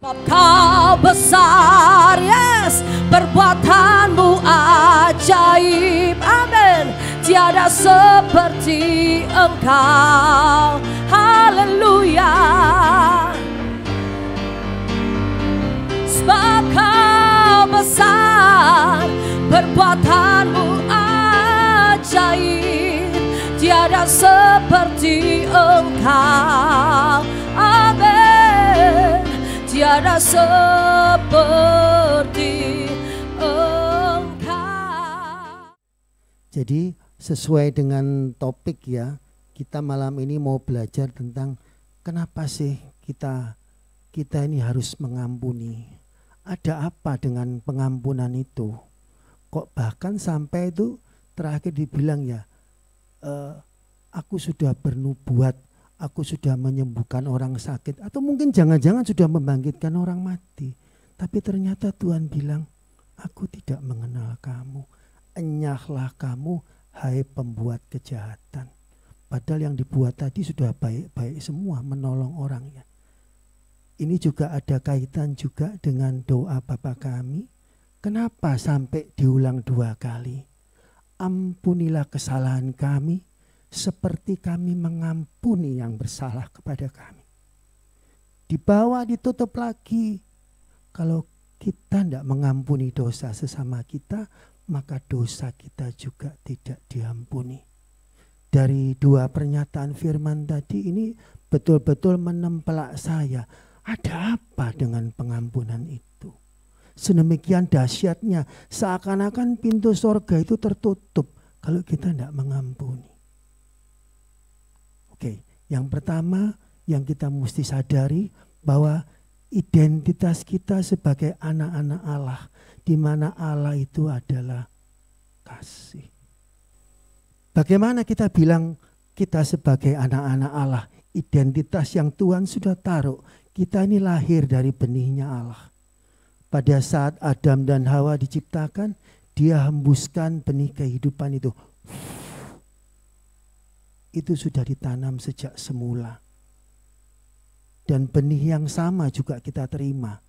Kau besar, yes, perbuatanmu ajaib, amin. Tiada seperti Engkau, haleluya. Sebab Kau besar, perbuatanmu ajaib, tiada seperti Engkau, amin. Tiada seperti Engkau. Jadi sesuai dengan topik ya, kita malam ini mau belajar tentang kenapa sih kita ini harus mengampuni. Ada apa dengan pengampunan itu? Kok bahkan sampai itu terakhir dibilang ya, aku sudah bernubuat, aku sudah menyembuhkan orang sakit, atau mungkin jangan-jangan sudah membangkitkan orang mati. Tapi ternyata Tuhan bilang, aku tidak mengenal kamu. Enyahlah kamu, hai pembuat kejahatan. Padahal yang dibuat tadi sudah baik-baik semua, menolong orang ya. Ini juga ada kaitan juga dengan doa Bapa kami. Kenapa sampai diulang 2 kali? Ampunilah kesalahan kami, seperti kami mengampuni yang bersalah kepada kami. Di bawah ditutup lagi. Kalau kita tidak mengampuni dosa sesama kita, maka dosa kita juga tidak diampuni. Dari 2 pernyataan firman tadi ini betul-betul menempelak saya. Ada apa dengan pengampunan itu? Sedemikian dahsyatnya, seakan-akan pintu sorga itu tertutup kalau kita tidak mengampuni. Oke, yang pertama yang kita mesti sadari bahwa identitas kita sebagai anak-anak Allah, di mana Allah itu adalah kasih. Bagaimana kita bilang kita sebagai anak-anak Allah? Identitas yang Tuhan sudah taruh. Kita ini lahir dari benihnya Allah. Pada saat Adam dan Hawa diciptakan, Dia hembuskan benih kehidupan itu. Itu sudah ditanam sejak semula. Dan benih yang sama juga kita terima.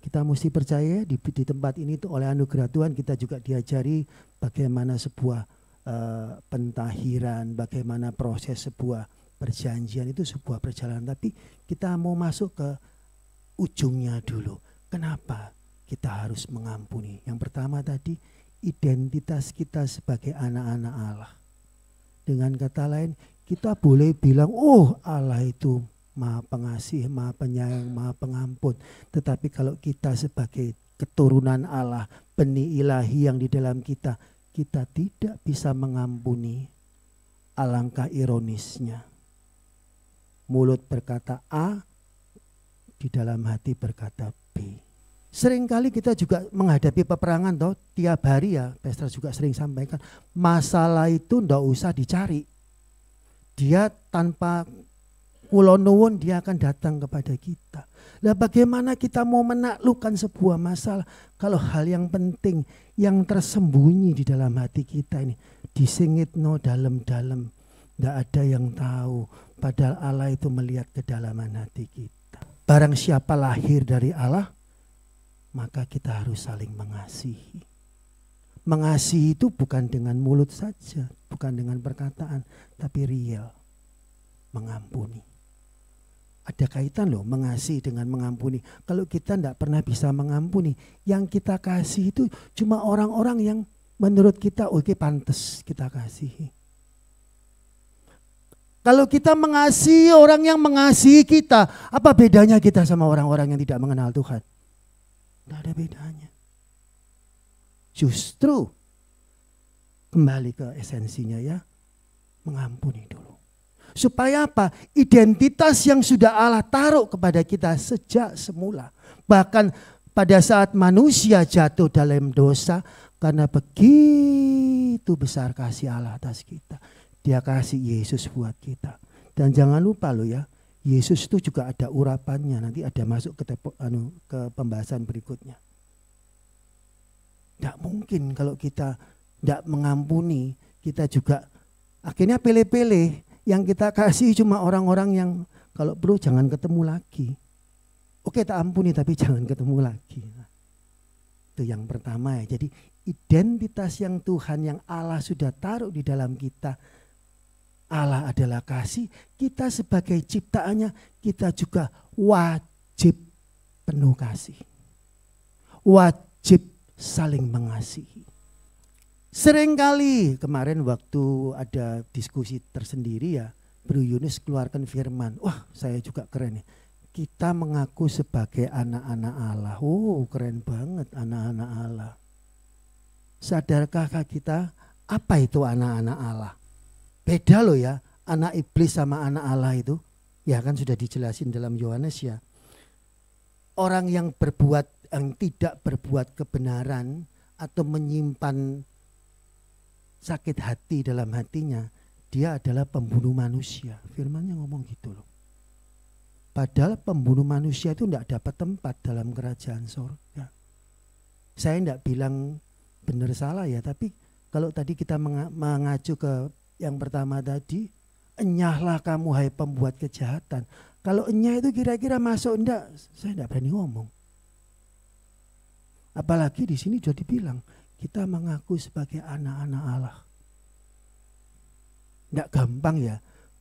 Kita mesti percaya di tempat ini tuh oleh anugerah Tuhan kita juga diajari bagaimana sebuah pentahiran, bagaimana proses sebuah perjanjian, itu sebuah perjalanan. Tapi kita mau masuk ke ujungnya dulu. Kenapa kita harus mengampuni? Yang pertama tadi, identitas kita sebagai anak-anak Allah. Dengan kata lain, kita boleh bilang, oh Allah itu Maha Pengasih, Maha Penyayang, Maha Pengampun. Tetapi kalau kita sebagai keturunan Allah, benih ilahi yang di dalam kita tidak bisa mengampuni. Alangkah ironisnya. Mulut berkata A, di dalam hati berkata B. Seringkali kita juga menghadapi peperangan toh, tiap hari ya, Pastor juga sering sampaikan, masalah itu ndak usah dicari. Dia tanpa kula nuwun dia akan datang kepada kita. Lah bagaimana kita mau menaklukkan sebuah masalah kalau hal yang penting yang tersembunyi di dalam hati kita ini disingitno dalam-dalam, ndak ada yang tahu, padahal Allah itu melihat kedalaman hati kita. Barang siapa lahir dari Allah, maka kita harus saling mengasihi. Mengasihi itu bukan dengan mulut saja, bukan dengan perkataan, tapi real. Mengampuni. Ada kaitan loh mengasihi dengan mengampuni. Kalau kita tidak pernah bisa mengampuni, yang kita kasih itu cuma orang-orang yang menurut kita oke pantas kita kasihi. Kalau kita mengasihi orang yang mengasihi kita, apa bedanya kita sama orang-orang yang tidak mengenal Tuhan? Tidak ada bedanya. Justru kembali ke esensinya ya, mengampuni dulu. Supaya apa? Identitas yang sudah Allah taruh kepada kita sejak semula. Bahkan pada saat manusia jatuh dalam dosa, karena begitu besar kasih Allah atas kita, Dia kasih Yesus buat kita. Dan jangan lupa loh ya, Yesus itu juga ada urapannya, nanti ada masuk ke pembahasan berikutnya. Tidak mungkin kalau kita tidak mengampuni, kita juga akhirnya pilih-pilih. Yang kita kasih cuma orang-orang yang kalau perlu jangan ketemu lagi. Oke, tak ampuni tapi jangan ketemu lagi. Nah, itu yang pertama ya. Jadi identitas yang Tuhan, yang Allah sudah taruh di dalam kita. Allah adalah kasih, kita sebagai ciptaannya, kita juga wajib penuh kasih. Wajib saling mengasihi. Seringkali kemarin waktu ada diskusi tersendiri ya, Bro Yunus keluarkan firman. Wah, saya juga keren nih. Kita mengaku sebagai anak-anak Allah. Oh, keren banget anak-anak Allah. Sadarkah kita apa itu anak-anak Allah? Beda loh ya, anak iblis sama anak Allah itu. Ya kan sudah dijelasin dalam Yohanes ya. Orang yang tidak berbuat kebenaran atau menyimpan sakit hati dalam hatinya, dia adalah pembunuh manusia. Firman-Nya ngomong gitu loh. Padahal pembunuh manusia itu tidak dapat tempat dalam kerajaan surga. Saya tidak bilang benar salah ya, tapi kalau tadi kita mengacu ke yang pertama tadi, enyahlah kamu hai pembuat kejahatan. Kalau enyah itu kira-kira masuk enggak? Saya tidak berani ngomong. Apalagi di sini sudah dibilang, kita mengaku sebagai anak-anak Allah. Tidak gampang ya.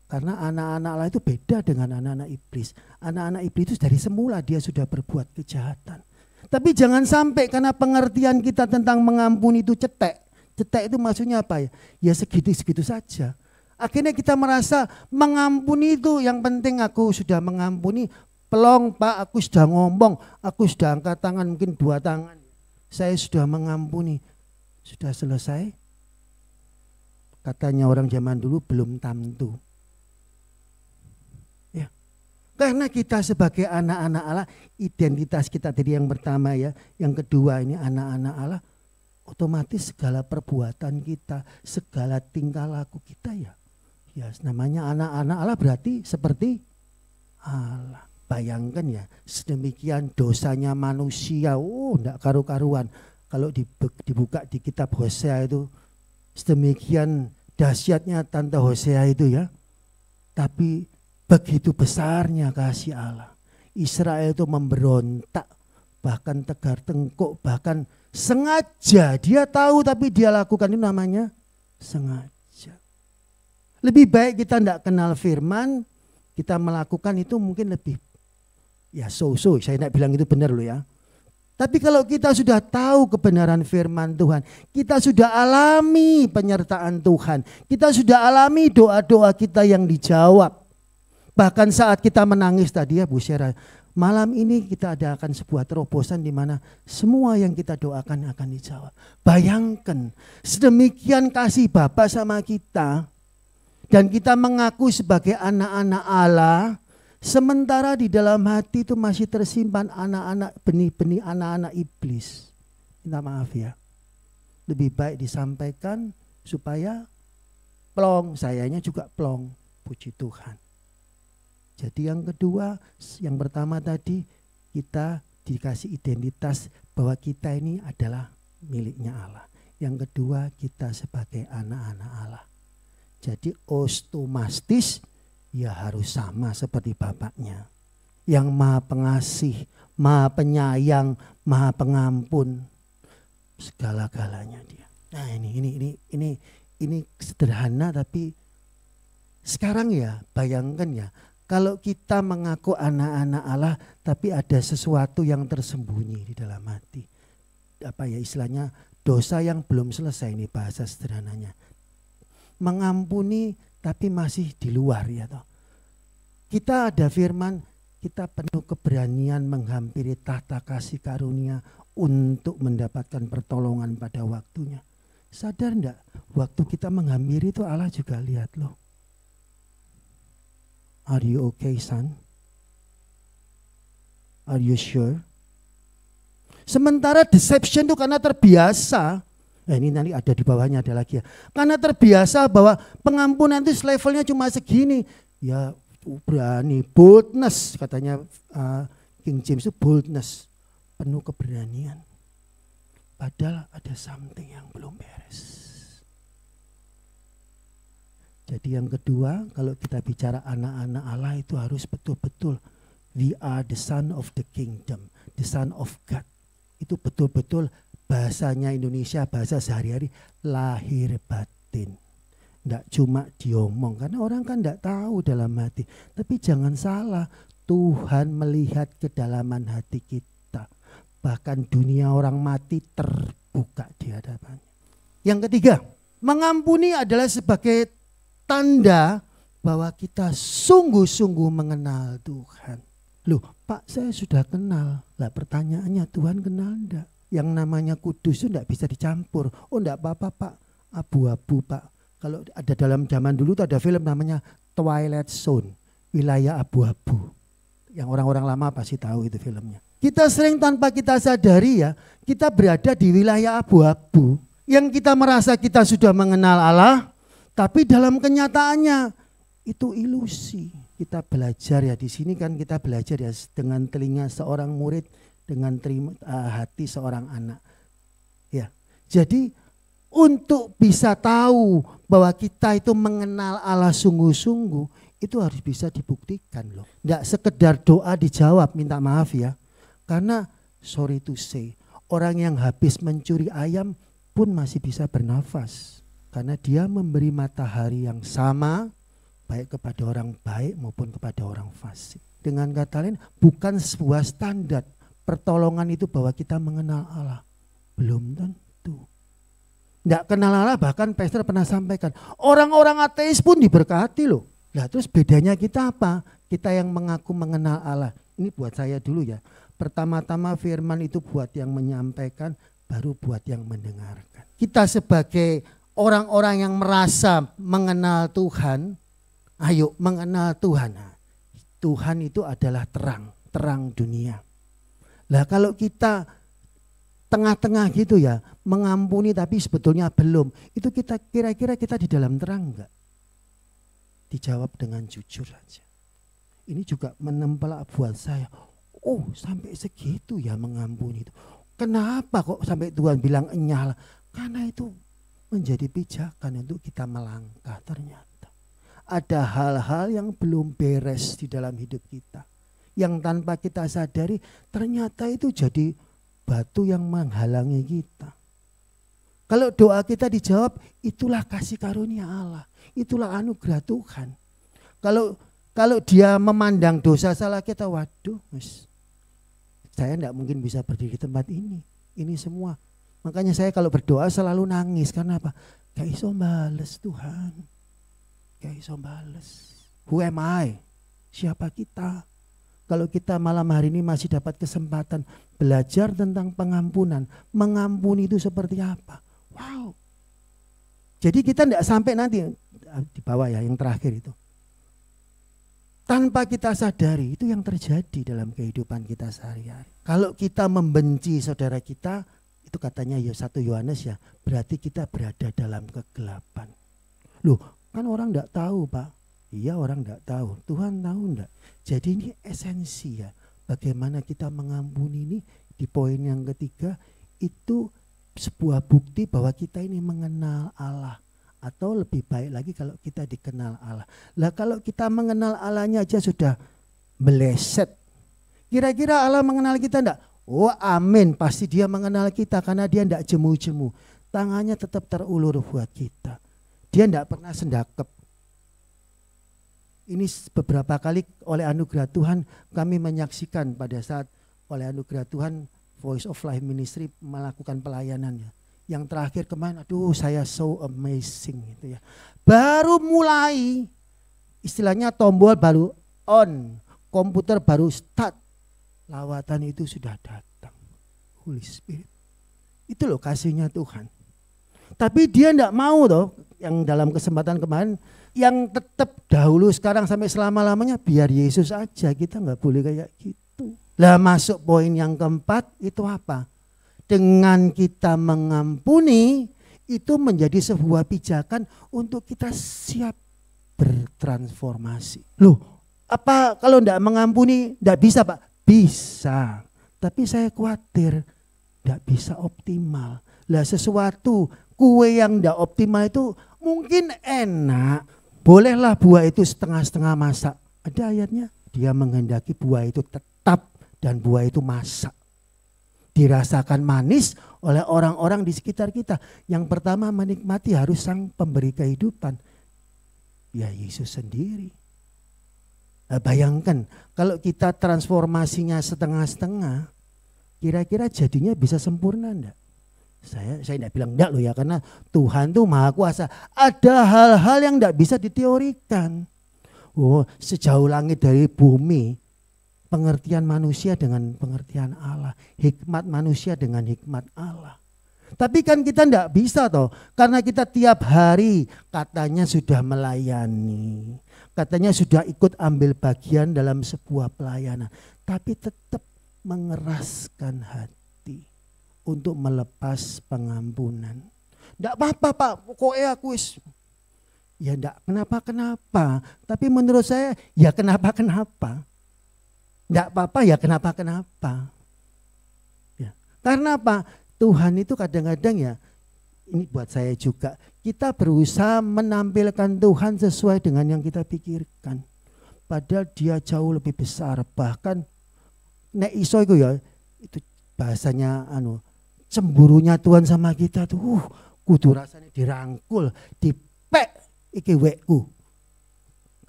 Karena anak-anak Allah itu beda dengan anak-anak iblis. Anak-anak iblis itu dari semula dia sudah berbuat kejahatan. Tapi jangan sampai karena pengertian kita tentang mengampuni itu cetek. Cetek itu maksudnya apa ya? Ya segitu-segitu saja. Akhirnya kita merasa mengampuni itu yang penting aku sudah mengampuni. Pelong Pak, aku sudah ngomong. Aku sudah angkat tangan, mungkin 2 tangan. Saya sudah mengampuni. Sudah selesai? Katanya orang zaman dulu belum tamtu. Karena kita sebagai anak-anak Allah, identitas kita tadi yang pertama ya, yang kedua ini anak-anak Allah, otomatis segala perbuatan kita, segala tingkah laku kita ya namanya anak-anak Allah berarti seperti Allah. Bayangkan ya, sedemikian dosanya manusia, enggak karu-karuan. Kalau dibuka di kitab Hosea itu, sedemikian dahsyatnya Tante Hosea itu ya, tapi begitu besarnya kasih Allah. Israel itu memberontak, bahkan tegar tengkuk, bahkan sengaja. Dia tahu tapi dia lakukan, itu namanya sengaja. Lebih baik kita tidak kenal firman, kita melakukan itu mungkin lebih ya so-so. Saya tidak bilang itu benar loh ya. Tapi kalau kita sudah tahu kebenaran firman Tuhan, kita sudah alami penyertaan Tuhan, kita sudah alami doa-doa kita yang dijawab. Bahkan saat kita menangis tadi ya Bu Syera, malam ini kita adakan sebuah terobosan di mana semua yang kita doakan akan dijawab. Bayangkan sedemikian kasih Bapa sama kita dan kita mengaku sebagai anak-anak Allah, sementara di dalam hati itu masih tersimpan anak-anak benih-benih anak-anak iblis. Minta maaf ya. Lebih baik disampaikan supaya plong, sayanya juga plong. Puji Tuhan. Jadi yang kedua, yang pertama tadi kita dikasih identitas bahwa kita ini adalah miliknya Allah. Yang kedua kita sebagai anak-anak Allah. Jadi otomatis ya harus sama seperti Bapaknya. Yang Maha Pengasih, Maha Penyayang, Maha Pengampun. Segala-galanya dia. Nah ini sederhana tapi sekarang ya bayangkan ya. Kalau kita mengaku anak-anak Allah tapi ada sesuatu yang tersembunyi di dalam hati. Apa ya istilahnya, dosa yang belum selesai, ini bahasa sederhananya. Mengampuni tapi masih di luar ya toh. Kita ada firman, kita penuh keberanian menghampiri tahta kasih karunia untuk mendapatkan pertolongan pada waktunya. Sadar enggak? Waktu kita menghampiri itu Allah juga lihat loh. Are you okay, son? Are you sure? Sementara deception itu karena terbiasa. Ini nanti ada di bawahnya ada lagi ya. Karena terbiasa bahwa pengampunan itu levelnya cuma segini. Ya berani, boldness katanya King James itu boldness. Penuh keberanian. Padahal ada something yang belum beres. Jadi yang kedua, kalau kita bicara anak-anak Allah itu harus betul-betul We are the son of the kingdom, the son of God. Itu betul-betul bahasanya Indonesia, bahasa sehari-hari, lahir batin. Tidak cuma diomong, karena orang kan tidak tahu dalam hati. Tapi jangan salah, Tuhan melihat kedalaman hati kita. Bahkan dunia orang mati terbuka di hadapannya. Yang ketiga, mengampuni adalah sebagai tanda bahwa kita sungguh-sungguh mengenal Tuhan. Loh, Pak, saya sudah kenal. Lah pertanyaannya, Tuhan kenal enggak? Yang namanya kudus itu enggak bisa dicampur. Oh enggak apa-apa, Pak. Abu-abu, Pak. Kalau ada dalam zaman dulu tuh ada film namanya Twilight Zone, wilayah abu-abu. Yang orang-orang lama pasti tahu itu filmnya. Kita sering tanpa kita sadari ya, kita berada di wilayah abu-abu. Yang kita merasa kita sudah mengenal Allah, tapi dalam kenyataannya itu ilusi. Kita belajar ya, di sini kan kita belajar ya dengan telinga seorang murid, dengan hati seorang anak. Ya, jadi untuk bisa tahu bahwa kita itu mengenal Allah sungguh-sungguh, itu harus bisa dibuktikan loh. Tidak sekedar doa dijawab, minta maaf ya. Karena sorry to say, orang yang habis mencuri ayam pun masih bisa bernafas. Karena dia memberi matahari yang sama, baik kepada orang baik maupun kepada orang fasik. Dengan kata lain, bukan sebuah standar pertolongan itu bahwa kita mengenal Allah. Belum tentu. Tidak kenal Allah, bahkan pastor pernah sampaikan, orang-orang ateis pun diberkati loh. Nah terus bedanya kita apa? Kita yang mengaku mengenal Allah. Ini buat saya dulu ya. Pertama-tama firman itu buat yang menyampaikan, baru buat yang mendengarkan. Kita sebagai orang-orang yang merasa mengenal Tuhan, ayo mengenal Tuhan. Nah, Tuhan itu adalah terang, terang dunia. Lah kalau kita tengah-tengah gitu ya, mengampuni tapi sebetulnya belum. Itu kita kira-kira kita di dalam terang enggak? Dijawab dengan jujur saja. Ini juga menempel buat saya. Oh, sampai segitu ya mengampuni itu. Kenapa kok sampai Tuhan bilang enyah? Karena itu menjadi pijakan untuk kita melangkah ternyata. Ada hal-hal yang belum beres di dalam hidup kita. Yang tanpa kita sadari ternyata itu jadi batu yang menghalangi kita. Kalau doa kita dijawab, itulah kasih karunia Allah. Itulah anugerah Tuhan. Kalau dia memandang dosa salah kita, waduh, saya tidak mungkin bisa berdiri di tempat ini. Ini semua. Makanya saya kalau berdoa selalu nangis. Karena apa? Gak iso bales Tuhan. Gak iso bales. Who am I? Siapa kita? Kalau kita malam hari ini masih dapat kesempatan belajar tentang pengampunan. Mengampuni itu seperti apa? Wow. Jadi kita tidak sampai nanti di bawah ya yang terakhir itu. Tanpa kita sadari itu yang terjadi dalam kehidupan kita sehari-hari. Kalau kita membenci saudara kita, itu katanya ya 1 Yohanes ya, berarti kita berada dalam kegelapan. Loh, kan orang tidak tahu Pak. Iya orang tidak tahu, Tuhan tahu enggak? Jadi ini esensi ya, bagaimana kita mengampuni ini di poin yang ketiga, itu sebuah bukti bahwa kita ini mengenal Allah. Atau lebih baik lagi kalau kita dikenal Allah. Lah kalau kita mengenal Allahnya aja sudah meleset, kira-kira Allah mengenal kita enggak? Oh amin, pasti dia mengenal kita karena dia enggak jemu-jemu. Tangannya tetap terulur buat kita. Dia enggak pernah sendakep. Ini beberapa kali oleh anugerah Tuhan kami menyaksikan pada saat oleh anugerah Tuhan Voice of Life Ministry melakukan pelayanannya. Yang terakhir kemarin, aduh saya so amazing gitu ya. Baru mulai, istilahnya tombol baru on, komputer baru start, lawatan itu sudah datang. Holy Spirit. Itu loh kasihnya Tuhan. Tapi dia enggak mau loh, yang dalam kesempatan kemarin, yang tetap dahulu sekarang sampai selama-lamanya biar Yesus aja, kita nggak boleh kayak gitu. Lah masuk poin yang keempat itu apa? Dengan kita mengampuni itu menjadi sebuah pijakan untuk kita siap bertransformasi. Loh, apa kalau enggak mengampuni enggak bisa Pak? Bisa. Tapi saya khawatir enggak bisa optimal. Lah sesuatu kue yang enggak optimal itu mungkin enak. Bolehlah buah itu setengah-setengah masak. Ada ayatnya. Dia menghendaki buah itu tetap dan buah itu masak. Dirasakan manis oleh orang-orang di sekitar kita. Yang pertama menikmati harus sang pemberi kehidupan. Ya Yesus sendiri. Nah, bayangkan kalau kita transformasinya setengah-setengah, kira-kira jadinya bisa sempurna enggak? Saya tidak bilang enggak loh ya, karena Tuhan tuh maha kuasa. Ada hal-hal yang enggak bisa diteorikan. Oh, sejauh langit dari bumi, pengertian manusia dengan pengertian Allah, hikmat manusia dengan hikmat Allah. Tapi kan kita enggak bisa toh, karena kita tiap hari katanya sudah melayani, katanya sudah ikut ambil bagian dalam sebuah pelayanan, tapi tetap mengeraskan hati untuk melepas pengampunan. Enggak apa-apa Pak, pokoknya aku wis. Ya enggak kenapa-kenapa, tapi menurut saya ya kenapa-kenapa. Enggak apa-apa ya kenapa-kenapa. Ya. Karena apa? Tuhan itu kadang-kadang ya, ini buat saya juga, kita berusaha menampilkan Tuhan sesuai dengan yang kita pikirkan. Padahal dia jauh lebih besar, bahkan nek iso itu ya, itu bahasanya cemburunya Tuhan sama kita tuh, kudu rasanya dirangkul, dipek iki wekku.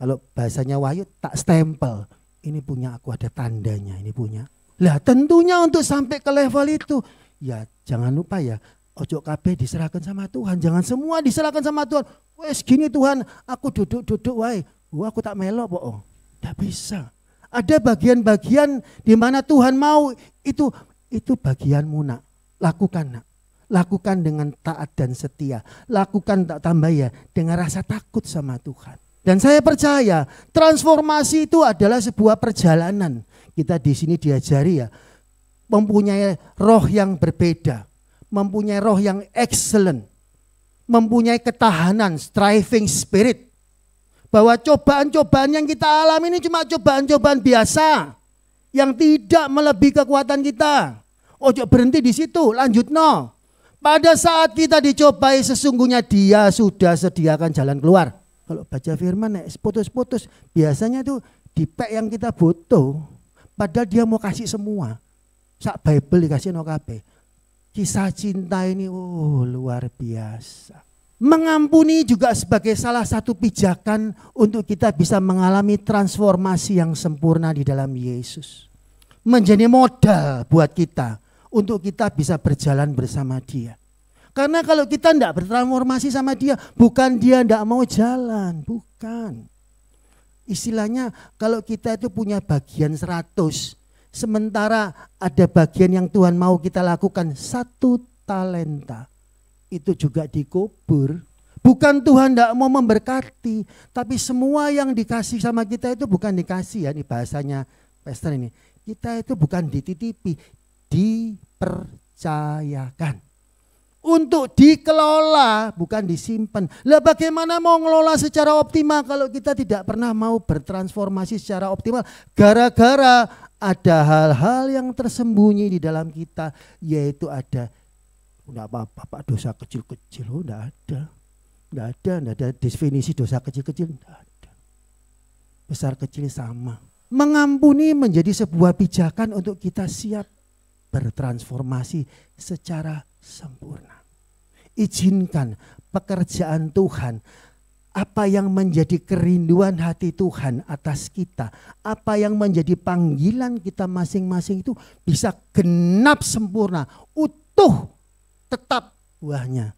Kalau bahasanya Wahyu tak stempel, ini punya aku, ada tandanya, ini punya. Lah tentunya untuk sampai ke level itu, ya jangan lupa ya, ojo kabeh diserahkan sama Tuhan, jangan semua diserahkan sama Tuhan. Wes gini Tuhan, aku duduk wae, aku tak melok pokok. Tidak bisa. Ada bagian-bagian di mana Tuhan mau, itu bagianmu nak, lakukan nak. Lakukan dengan taat dan setia. Lakukan tak tambah ya dengan rasa takut sama Tuhan. Dan saya percaya transformasi itu adalah sebuah perjalanan. Kita di sini diajari ya, mempunyai roh yang berbeda, mempunyai roh yang excellent, mempunyai ketahanan, striving spirit. Bahwa cobaan-cobaan yang kita alami ini cuma cobaan-cobaan biasa yang tidak melebihi kekuatan kita. Ojo berhenti di situ, lanjut no. Pada saat kita dicobai sesungguhnya dia sudah sediakan jalan keluar. Kalau baca firman putus-putus biasanya tuh dipek yang kita butuh. Padahal dia mau kasih semua. Sak Bible dikasih no kabeh. Kisah cinta ini luar biasa. Mengampuni juga sebagai salah satu pijakan untuk kita bisa mengalami transformasi yang sempurna di dalam Yesus. Menjadi modal buat kita untuk kita bisa berjalan bersama dia. Karena kalau kita tidak bertransformasi sama dia, bukan dia tidak mau jalan, bukan. Istilahnya kalau kita itu punya bagian 100, sementara ada bagian yang Tuhan mau kita lakukan 1 talenta. Itu juga dikubur. Bukan Tuhan tidak mau memberkati, tapi semua yang dikasih sama kita itu bukan dikasih ya, ini bahasanya Pastor ini. Kita itu bukan dititipi, dipercayakan. Untuk dikelola, bukan disimpan. Lah bagaimana mau ngelola secara optimal kalau kita tidak pernah mau bertransformasi secara optimal? Gara-gara ada hal-hal yang tersembunyi di dalam kita, yaitu ada, enggak apa-apa Pak, dosa kecil-kecil, enggak ada definisi dosa kecil-kecil, enggak ada. Besar kecil sama. Mengampuni menjadi sebuah pijakan untuk kita siap bertransformasi secara sempurna. Izinkan pekerjaan Tuhan, apa yang menjadi kerinduan hati Tuhan atas kita, apa yang menjadi panggilan kita masing-masing itu bisa genap sempurna, utuh, tetap buahnya.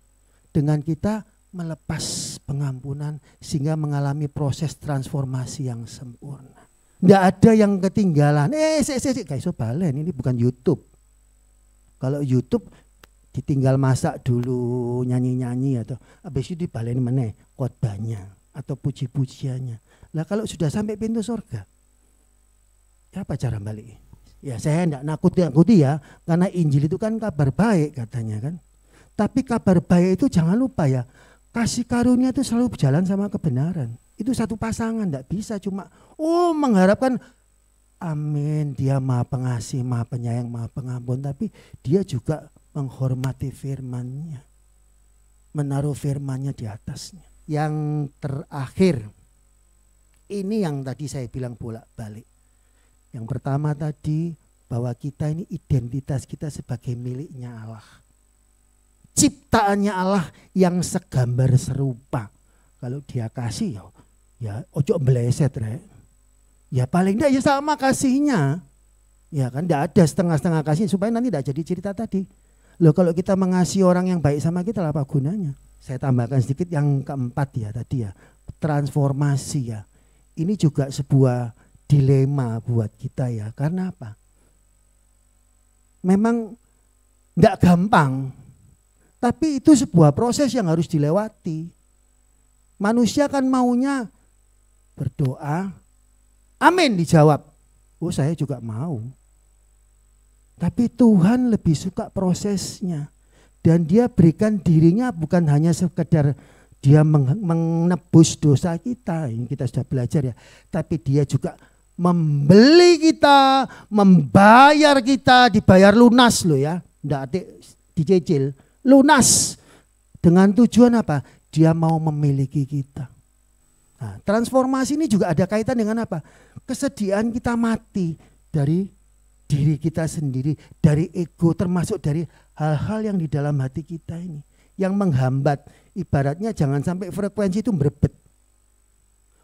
Dengan kita melepas pengampunan sehingga mengalami proses transformasi yang sempurna. Tidak ada yang ketinggalan. Gak iso balen, ini bukan YouTube. Kalau YouTube ditinggal masak dulu, nyanyi-nyanyi atau habis itu dibaleni meneh khotbahnya atau puji-pujiannya. Lah kalau sudah sampai pintu surga, apa cara balik? Ya saya enggak nakuti ya, karena Injil itu kan kabar baik katanya kan. Tapi kabar baik itu jangan lupa ya, kasih karunia itu selalu berjalan sama kebenaran. Itu satu pasangan, enggak bisa cuma mengharapkan amin, dia maha pengasih, maha penyayang, maha pengampun, tapi dia juga menghormati firman-Nya, menaruh firman-Nya di atasnya. Yang terakhir, ini yang tadi saya bilang bolak-balik. Yang pertama tadi, bahwa kita ini identitas kita sebagai miliknya Allah. Ciptaannya Allah yang segambar serupa. Kalau dia kasih ya ojo meleset rek. Ya paling enggak ya sama kasihnya. Ya kan enggak ada setengah-setengah kasih supaya nanti enggak jadi cerita tadi. Loh kalau kita mengasihi orang yang baik sama kita apa gunanya? Saya tambahkan sedikit yang keempat ya tadi ya. Transformasi ya. Ini juga sebuah dilema buat kita ya. Karena apa? Memang enggak gampang. Tapi itu sebuah proses yang harus dilewati. Manusia kan maunya berdoa, amin dijawab. Oh saya juga mau. Tapi Tuhan lebih suka prosesnya. Dan dia berikan dirinya bukan hanya sekedar dia menebus dosa kita. Ini kita sudah belajar ya. Tapi dia juga membeli kita, membayar kita, dibayar lunas loh ya. Enggak ada dicicil. Lunas. Dengan tujuan apa? Dia mau memiliki kita. Nah, transformasi ini juga ada kaitan dengan apa? Kesediaan kita mati dari diri kita sendiri, dari ego, termasuk dari hal-hal yang di dalam hati kita ini. Yang menghambat, ibaratnya jangan sampai frekuensi itu merebet.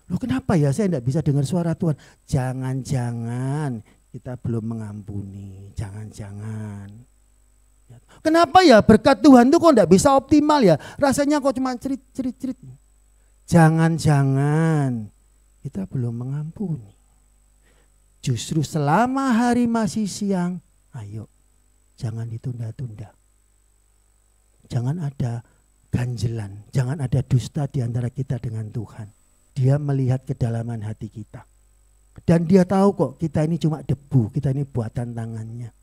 Loh kenapa ya saya tidak bisa dengar suara Tuhan? Jangan-jangan kita belum mengampuni, jangan-jangan. Kenapa ya berkat Tuhan itu kok enggak bisa optimal ya? Rasanya kok cuma cerit. Jangan-jangan kita belum mengampuni. Justru selama hari masih siang, ayo jangan ditunda-tunda. Jangan ada ganjelan, jangan ada dusta di antara kita dengan Tuhan. Dia melihat kedalaman hati kita. Dan dia tahu kok kita ini cuma debu, kita ini buatan tangannya.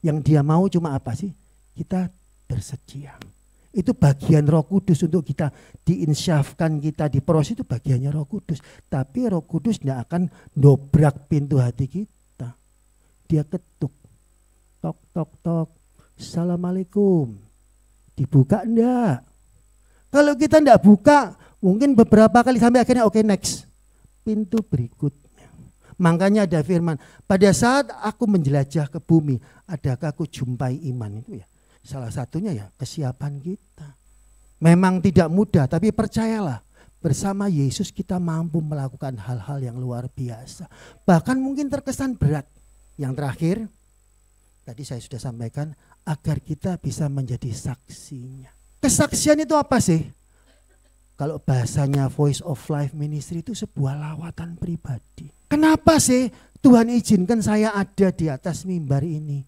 Yang dia mau cuma apa sih? Kita bersedia. Itu bagian Roh Kudus untuk kita diinsyafkan, kita diproses, itu bagiannya Roh Kudus. Tapi Roh Kudus tidak akan dobrak pintu hati kita. Dia ketuk. Tok tok tok. Assalamualaikum. Dibuka enggak? Kalau kita enggak buka, mungkin beberapa kali sampai akhirnya oke next. Pintu berikut. Makanya ada firman, pada saat aku menjelajah ke bumi, adakah aku jumpai iman itu ya. Salah satunya ya kesiapan kita. Memang tidak mudah, tapi percayalah bersama Yesus kita mampu melakukan hal-hal yang luar biasa. Bahkan mungkin terkesan berat. Yang terakhir, tadi saya sudah sampaikan, agar kita bisa menjadi saksinya. Kesaksian itu apa sih? Kalau bahasanya Voice of Life Ministry itu sebuah lawatan pribadi. Kenapa sih Tuhan izinkan saya ada di atas mimbar ini?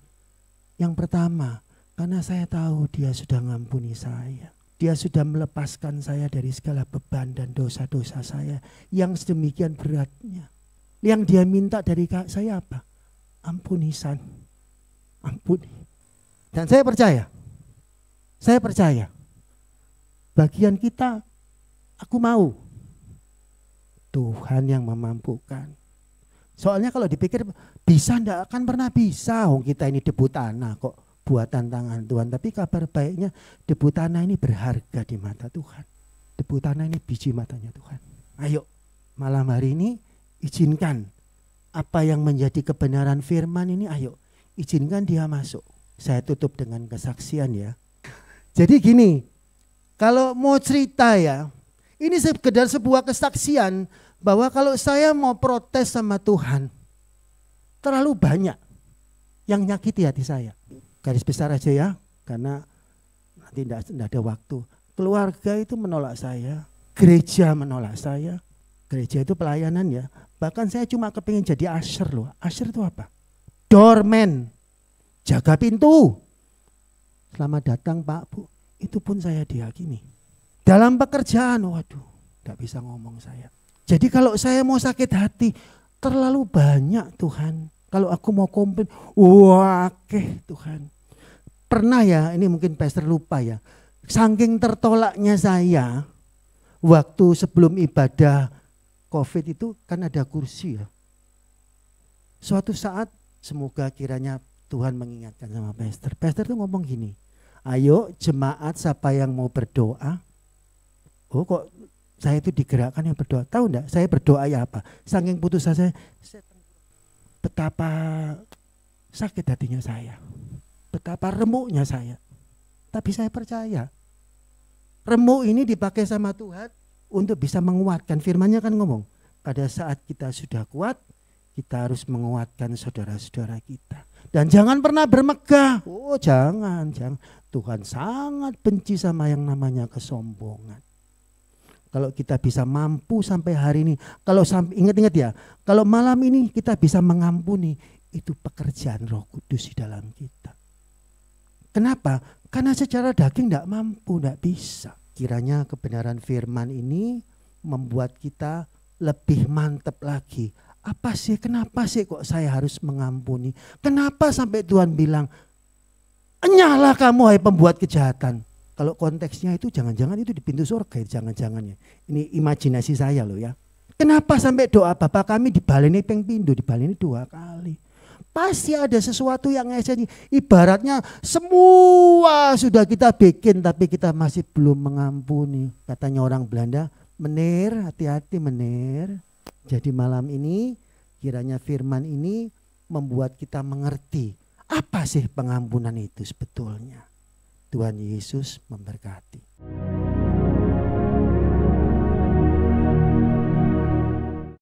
Yang pertama, karena saya tahu dia sudah ngampuni saya. Dia sudah melepaskan saya dari segala beban dan dosa-dosa saya yang sedemikian beratnya. Yang dia minta dari saya apa? Ampunisan. Ampuni. Dan saya percaya. Bagian kita, aku mau. Tuhan yang memampukan. Soalnya kalau dipikir bisa enggak akan pernah bisa. Kita ini debu tanah kok, buatan tangan Tuhan. Tapi kabar baiknya debu tanah ini berharga di mata Tuhan. Debu tanah ini biji matanya Tuhan. Ayo malam hari ini izinkan apa yang menjadi kebenaran firman ini, ayo izinkan dia masuk. Saya tutup dengan kesaksian ya. Jadi gini, kalau mau cerita ya, ini sekedar sebuah kesaksian bahwa kalau saya mau protes sama Tuhan, terlalu banyak yang nyakiti hati saya. Garis besar aja ya, karena nanti tidak ada waktu. Keluarga itu menolak saya, gereja menolak saya. Gereja itu pelayanan ya. Bahkan saya cuma kepingin jadi usher loh. Usher itu apa? Doorman, jaga pintu. Selamat datang Pak Bu. Itu pun saya dihakimi. Dalam pekerjaan, waduh, tidak bisa ngomong saya. Jadi kalau saya mau sakit hati, terlalu banyak Tuhan. Kalau aku mau komplain, Tuhan. Pernah ya, ini mungkin pastor lupa ya. Saking tertolaknya saya, waktu sebelum ibadah COVID itu kan ada kursi ya. Suatu saat semoga kiranya Tuhan mengingatkan sama pastor. Pastor tuh ngomong gini, ayo jemaat siapa yang mau berdoa. Oh kok saya itu digerakkan yang berdoa. Tahu enggak saya berdoa ya apa? Saking putus asa saya betapa sakit hatinya saya, betapa remuknya saya. Tapi saya percaya remuk ini dipakai sama Tuhan untuk bisa menguatkan. Firman-Nya kan ngomong, pada saat kita sudah kuat, kita harus menguatkan saudara-saudara kita. Dan jangan pernah bermegah. Oh jangan. Tuhan sangat benci sama yang namanya kesombongan. Kalau kita bisa mampu sampai hari ini, kalau sampai ingat-ingat ya, kalau malam ini kita bisa mengampuni, itu pekerjaan Roh Kudus di dalam kita. Kenapa? Karena secara daging tidak mampu, tidak bisa. Kiranya kebenaran firman ini membuat kita lebih mantap lagi. Apa sih, kenapa sih kok saya harus mengampuni? Kenapa sampai Tuhan bilang, enyahlah kamu hai pembuat kejahatan. Kalau konteksnya itu jangan-jangan itu di pintu surga, jangan-jangan ya. Ini imajinasi saya loh ya. Kenapa sampai doa Bapa kami dibaleni ping pindho, dibaleni 2 kali. Pasti ada sesuatu yang esensi. Ibaratnya semua sudah kita bikin tapi kita masih belum mengampuni. Katanya orang Belanda, menir, hati-hati menir. Jadi malam ini kiranya firman ini membuat kita mengerti apa sih pengampunan itu sebetulnya. Tuhan Yesus memberkati.